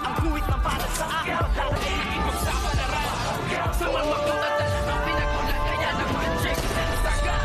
Ang guhit ng para sa akin pagdadaig magsapalaran sa mga katatan ang pinagulat kaya naman check sa saga.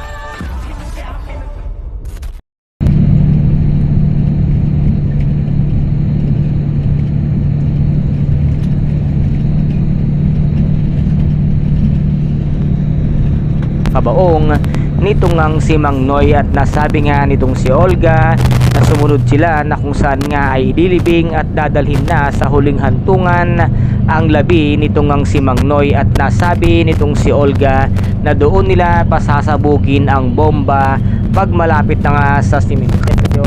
Kabaong nitong ang si Mang Noy at nasabi nga nitong si Olga na sumunod sila na kung saan nga ay dilibing at dadalhin na sa huling hantungan ang labi nitong ang si Mang Noy at nasabi nitong si Olga na doon nila pasasabugin ang bomba pag malapit na nga sa simenteryo.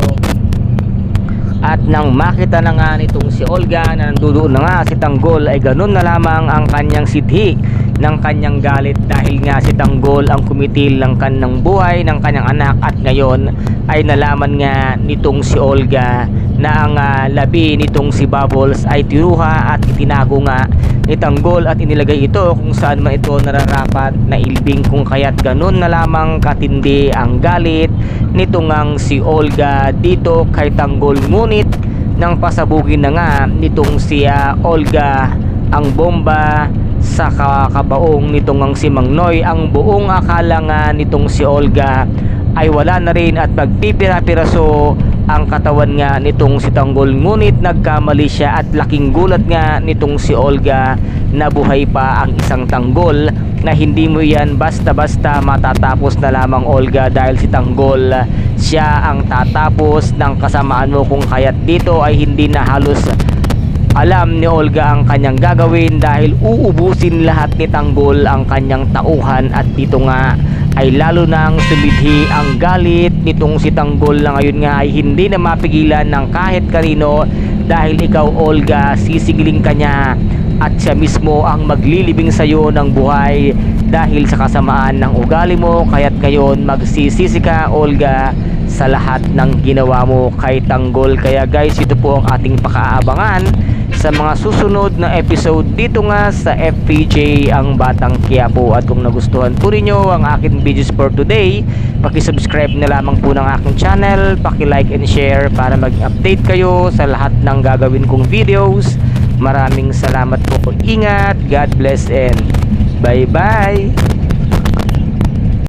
At nang makita na nga nitong si Olga na nandoon na nga si Tanggol ay ganun na lamang ang kanyang sidhi ng kanyang galit dahil nga si Tanggol ang kumitil ng kanang buhay ng kanyang anak at ngayon ay nalaman nga nitong si Olga na ang labi nitong si Bubbles ay tinuha at itinago nga ni Tanggol at inilagay ito kung saan man ito nararapat na ilbing kung kaya't ganun na lamang katindi ang galit nitong ang si Olga dito kay Tanggol. Ngunit nang pasabugin na nga nitong si Olga ang bomba sa kabaong nitong ang si Mang Noy, ang buong akala nga nitong si Olga ay wala na rin at magpipira-piraso ang katawan nga nitong si Tanggol. Ngunit nagkamali siya at laking gulat nga nitong si Olga na buhay pa ang isang Tanggol na hindi mo yan basta-basta matatapos na lamang, Olga, dahil si Tanggol siya ang tatapos ng kasamaan mo kung kaya't dito ay hindi na halos alam ni Olga ang kanyang gagawin dahil uubusin lahat ni Tanggol ang kanyang tauhan at dito nga ay lalo nang sumidhi ang galit nitong si Tanggol na ngayon nga ay hindi na mapigilan ng kahit kanino dahil ikaw, Olga, sisigiling ka niya at siya mismo ang maglilibing sa iyo ng buhay dahil sa kasamaan ng ugali mo. Kaya't ngayon magsisisi ka, Olga, sa lahat ng ginawa mo kay Tanggol. Kaya guys, ito po ang ating pakaabangan sa mga susunod na episode dito nga sa FPJ ang Batang Quiapo. At kung nagustuhan po ninyo ang aking videos for today, paki-subscribe na lamang po ng aking channel, paki-like and share para mag-update kayo sa lahat ng gagawin kong videos. Maraming salamat po. Ingat, God bless and bye bye.